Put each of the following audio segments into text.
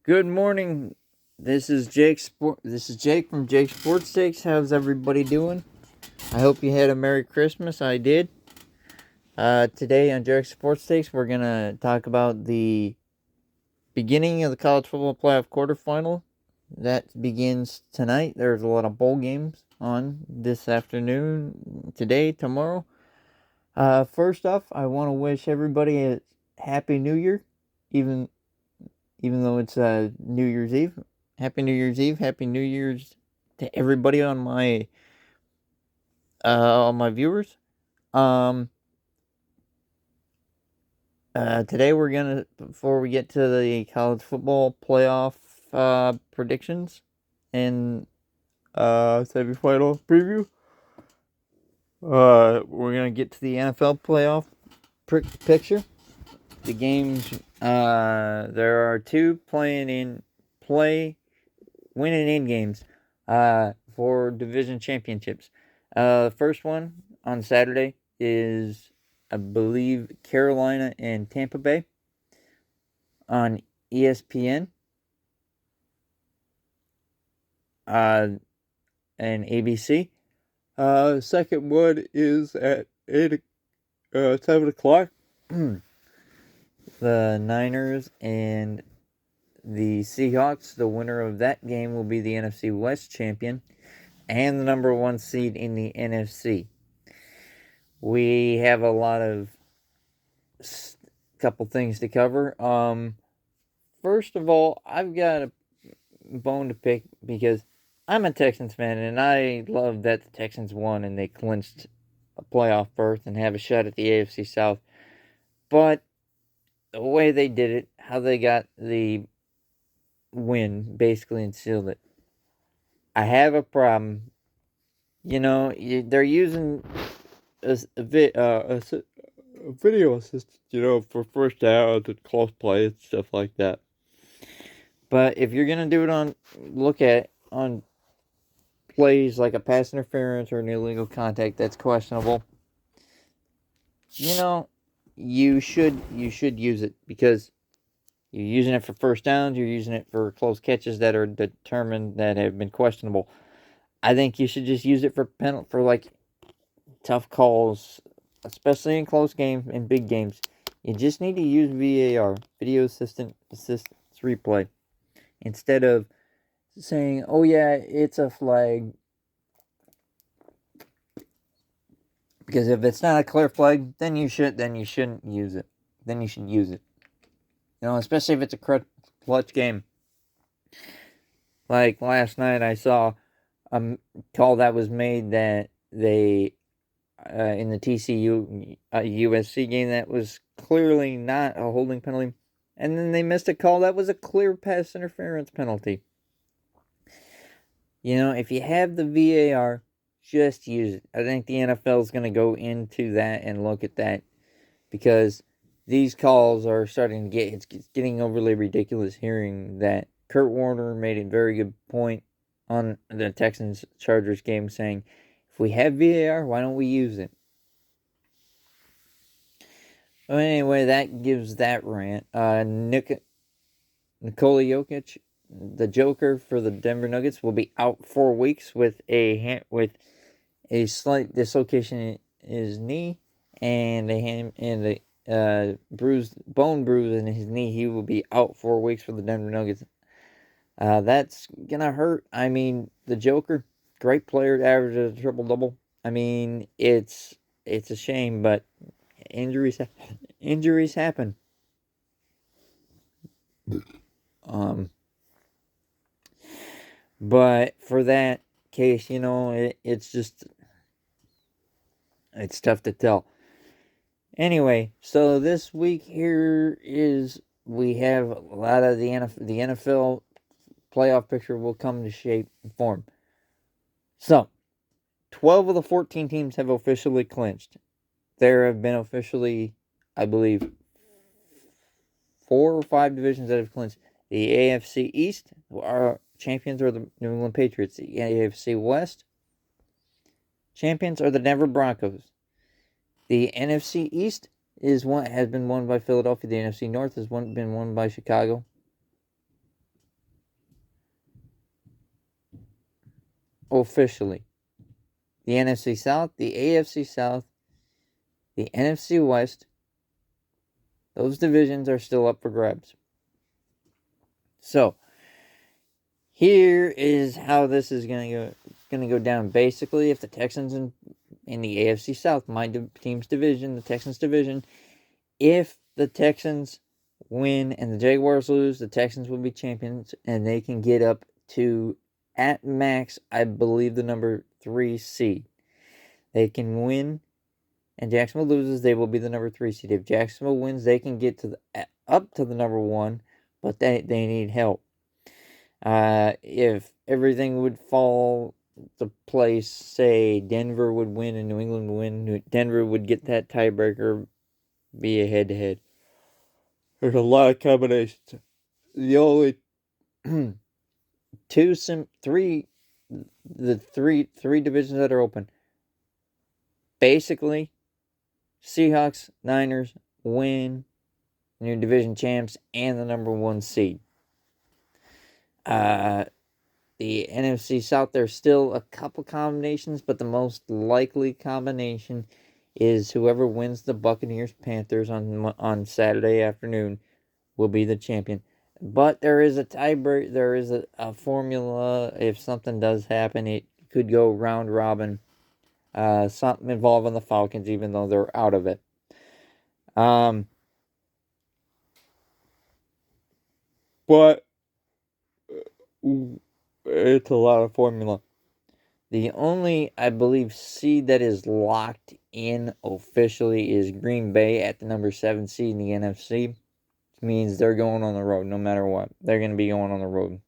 Good morning. This is Jake from Jake Sports Takes. How's everybody doing? I hope you had a Merry Christmas. I did. Today on Jake Sports Takes, we're gonna talk about the beginning of the college football playoff quarterfinal. That begins tonight. There's a lot of bowl games on this afternoon, today, tomorrow. First off, I want to wish everybody a Happy New Year, even even though it's New Year's Eve. Happy New Year's Eve. Happy New Year's to everybody on my viewers. Um Today we're gonna, before we get to the college football playoff predictions and semifinal preview, we're gonna get to the NFL playoff picture. The games, there are two winning in games for division championships. First one on Saturday is, I believe, Carolina and Tampa Bay on ESPN and ABC. Second one is at 7 o'clock. The Niners and the Seahawks. The winner of that game will be the NFC West champion and the number one seed in the NFC. We have a lot of couple things to cover. First of all, I've got a bone to pick because I'm a Texans fan and I love that the Texans won and they clinched a playoff berth and have a shot at the AFC South. But the way they did it, how they got the win basically and sealed it, I have a problem. They're using a video assistant, for first down and close play and stuff like that. But if you're gonna do it look at on plays like a pass interference or an illegal contact that's questionable, you should use it because you're using it for first downs. You're using it for close catches that are determined that have been questionable. I think you should just use it for like tough calls, especially in close games and big games. You just need to use VAR, video assistance replay, instead of saying, "Oh yeah, it's a flag." Because if it's not a clear flag, then you shouldn't use it. Then you should use it. Especially if it's a clutch game. Like last night, I saw a call that was made that they in the TCU USC game that was clearly not a holding penalty, and then they missed a call that was a clear pass interference penalty. If you have the VAR, just use it. I think the NFL is going to go into that and look at that because these calls are starting to it's getting overly ridiculous. Hearing that Kurt Warner made a very good point on the Texans Chargers game, saying, if we have VAR, why don't we use it? Well, anyway, that gives that rant. Nikola Jokic, the Joker for the Denver Nuggets, will be out 4 weeks with a slight dislocation in his knee and a bone bruise in his knee. He will be out 4 weeks for the Denver Nuggets. That's gonna hurt. I mean, the Joker, great player, averages a triple double. I mean, it's a shame, but injuries happen. But for that case, it's tough to tell. Anyway, so this week here is we have a lot of the NFL playoff picture will come to shape and form. So, 12 of the 14 teams have officially clinched. There have been officially, I believe, 4 or 5 divisions that have clinched. The AFC East, our champions are the New England Patriots. The AFC West champions are the Denver Broncos. The NFC East has been won by Philadelphia. The NFC North has been won by Chicago. officially. The NFC South, the AFC South, the NFC West, those divisions are still up for grabs. So, here is how this is going to go down. Basically, if the Texans in the AFC South, my team's division, the Texans division, if the Texans win and the Jaguars lose, the Texans will be champions and they can get up to, at max, I believe, the number 3 seed. They can win and Jacksonville loses, they will be the number 3 seed. If Jacksonville wins, they can get to up to the number 1, but they need help. If everything would fall to place, say Denver would win and New England would win, Denver would get that tiebreaker, be a head-to-head. There's a lot of combinations. The only three divisions that are open. Basically, Seahawks, Niners win, new division champs, and the number 1 seed. The NFC South, there's still a couple combinations, but the most likely combination is whoever wins the Buccaneers Panthers on Saturday afternoon will be the champion. But there is a tiebreak. There is a formula. If something does happen, it could go round robin. Something involving the Falcons, even though they're out of it. But it's a lot of formula. The only, I believe, seed that is locked in officially is Green Bay at the number 7 seed in the NFC. Which means they're going on the road no matter what. They're going to be going on the road.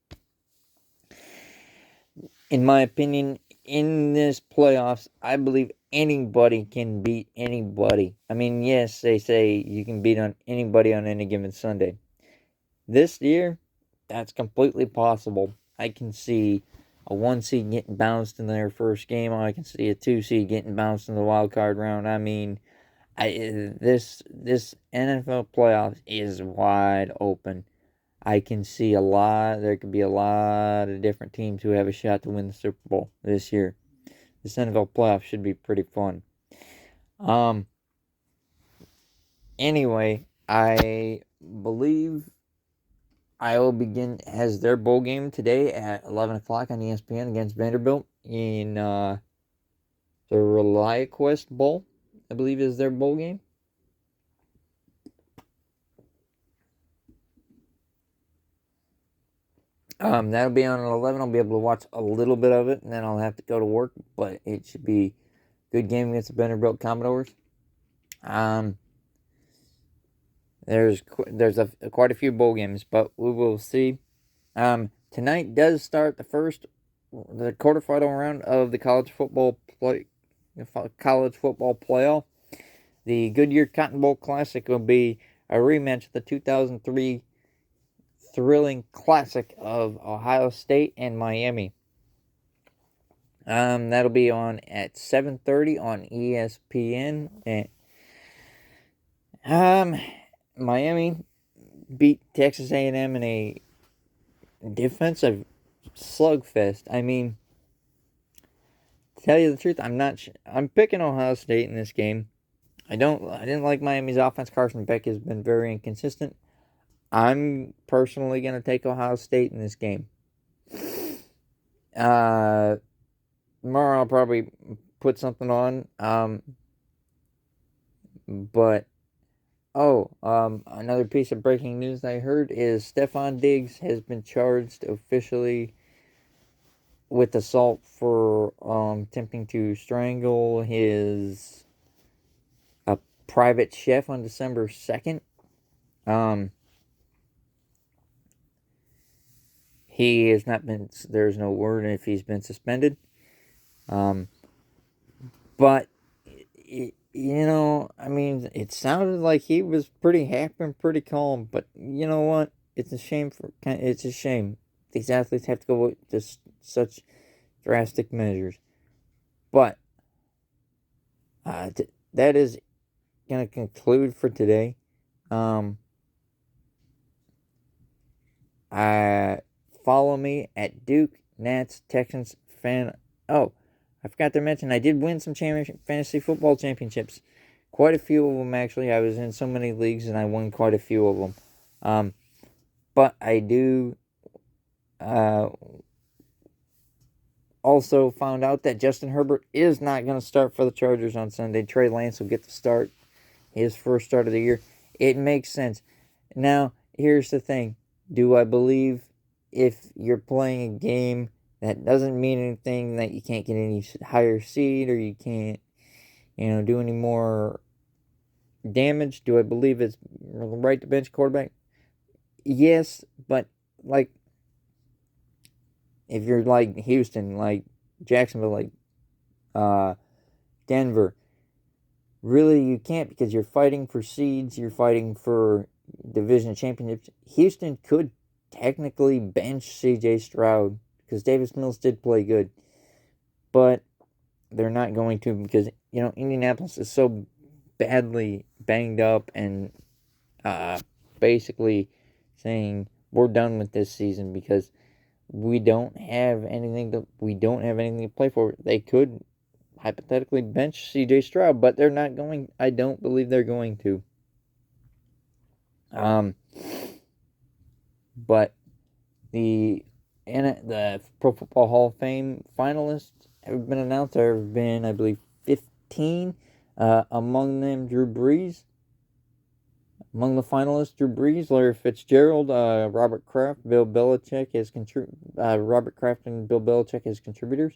In my opinion, in this playoffs, I believe anybody can beat anybody. I mean, yes, they say you can beat on anybody on any given Sunday. This year, that's completely possible. I can see a 1 seed getting bounced in their first game. I can see a 2 seed getting bounced in the wild card round. I mean, this NFL playoffs is wide open. I can see there could be a lot of different teams who have a shot to win the Super Bowl this year. This NFL playoff should be pretty fun. Anyway, I believe Iowa has their bowl game today at 11 o'clock on ESPN against Vanderbilt in the ReliaQuest Bowl, I believe is their bowl game. That'll be on at 11. I'll be able to watch a little bit of it, and then I'll have to go to work, but it should be a good game against the Vanderbilt Commodores. There's quite a few bowl games, but we will see. Tonight does start the quarterfinal round of the college football playoff. The Goodyear Cotton Bowl Classic will be a rematch of the 2003 thrilling classic of Ohio State and Miami. That'll be on at 7:30 on ESPN. And Miami beat Texas A&M in a defensive slugfest. I mean, to tell you the truth, I'm picking Ohio State in this game. I didn't like Miami's offense. Carson Beck has been very inconsistent. I'm personally going to take Ohio State in this game. Tomorrow I'll probably put something on. Another piece of breaking news I heard is Stefon Diggs has been charged officially with assault for attempting to strangle his private chef on December 2nd. He has not been, there's no word if he's been suspended. But, I mean, it sounded like he was pretty happy and pretty calm. But you know what? It's a shame. It's a shame. These athletes have to go with just such drastic measures. But that is going to conclude for today. Follow me at Duke Nats Texans fan Oh, I forgot to mention I did win some fantasy football championships. Quite a few of them, actually. I was in so many leagues and I won quite a few of them. But I do also found out that Justin Herbert is not going to start for the Chargers on Sunday. Trey Lance will get to start his first start of the year. It makes sense. Now, here's the thing. Do I believe if you're playing a game that doesn't mean anything, that you can't get any higher seed or you can't, do any more damage? Do I believe it's right to bench quarterback? Yes, but like if you're like Houston, like Jacksonville, like Denver, really you can't, because you're fighting for seeds, you're fighting for division championships. Houston could technically bench CJ Stroud because Davis Mills did play good, but they're not going to, because Indianapolis is so badly banged up and basically saying we're done with this season because we don't have anything to play for. They could hypothetically bench CJ Stroud, but they're not going. I don't believe they're going to. But the Pro Football Hall of Fame finalists have been announced. There have been, I believe, 15. Among them, Drew Brees. Among the finalists, Drew Brees, Larry Fitzgerald, Robert Kraft, Bill Belichick as Robert Kraft and Bill Belichick as contributors.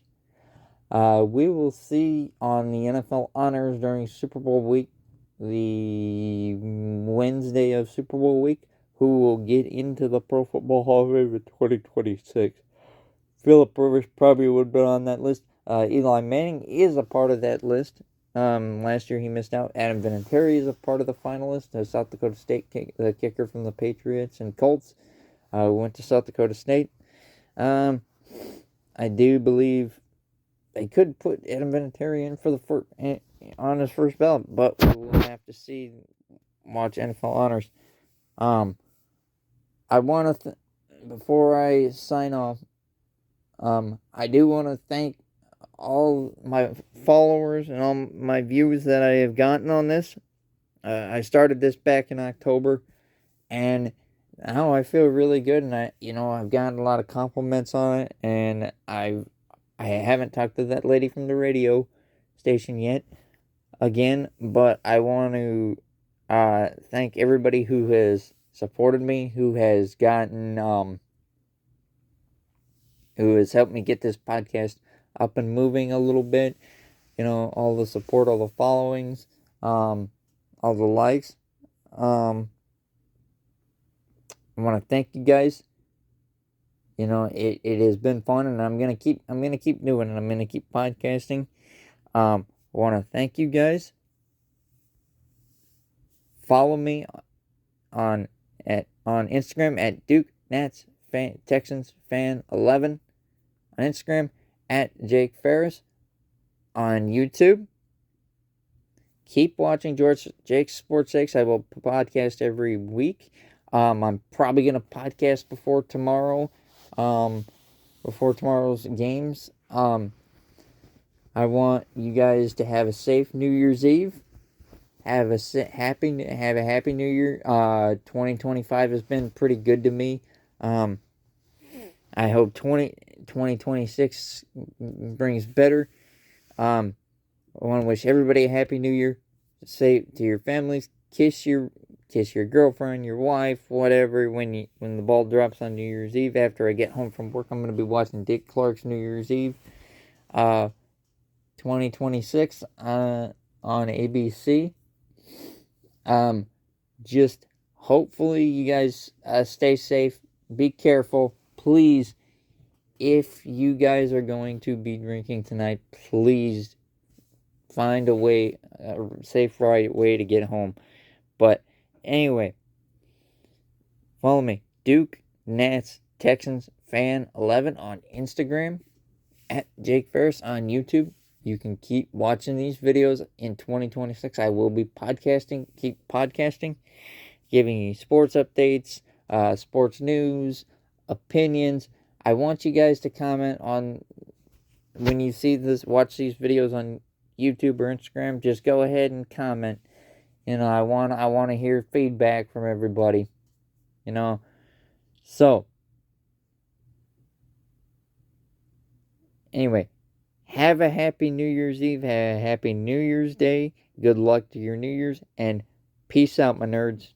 We will see on the NFL honors during Super Bowl week, the Wednesday of Super Bowl week, who will get into the Pro Football Hall of Fame in 2026. Philip Rivers probably would have been on that list. Eli Manning is a part of that list. Last year he missed out. Adam Vinatieri is a part of the finalists. The South Dakota State the kicker from the Patriots and Colts. Went to South Dakota State. I do believe they could put Adam Vinatieri in for on his first ballot, but we will have to watch NFL honors. I want to before I sign off, I do want to thank all my followers and all my views that I have gotten on this. I started this back in October, and now I feel really good, and I've gotten a lot of compliments on it, and I haven't talked to that lady from the radio station yet again, but I want to thank everybody who has supported me, who has who has helped me get this podcast up and moving a little bit. All the support, all the followings, all the likes. I want to thank you guys. It has been fun, and I'm gonna keep doing it. I'm gonna keep podcasting. I want to thank you guys. Follow me on Instagram at Duke Nats Texans Fan 11 on Instagram, at Jake Ferris on YouTube. Keep watching Jake's Sports Takes. I will podcast every week. I'm probably gonna podcast before tomorrow. Before tomorrow's games. I want you guys to have a safe New Year's Eve. Have a happy New Year. 2025 has been pretty good to me. I hope 2026 brings better. I want to wish everybody a happy New Year. Say to your families, kiss your girlfriend, your wife, whatever. When the ball drops on New Year's Eve, after I get home from work, I'm going to be watching Dick Clark's New Year's Eve, 2026 on ABC. Just hopefully you guys stay safe. Be careful, please. If you guys are going to be drinking tonight, please find a safe way to get home. But anyway, follow me, Duke Nats Texans Fan 11 on Instagram, at Jake Ferris on YouTube. You can keep watching these videos in 2026. I will be keep podcasting, giving you sports updates, sports news, opinions. I want you guys to comment on when you see this, watch these videos on YouTube or Instagram, just go ahead and comment. I want to hear feedback from everybody. So anyway, have a happy New Year's Eve, have a happy New Year's Day. Good luck to your New Year's, and peace out, my nerds.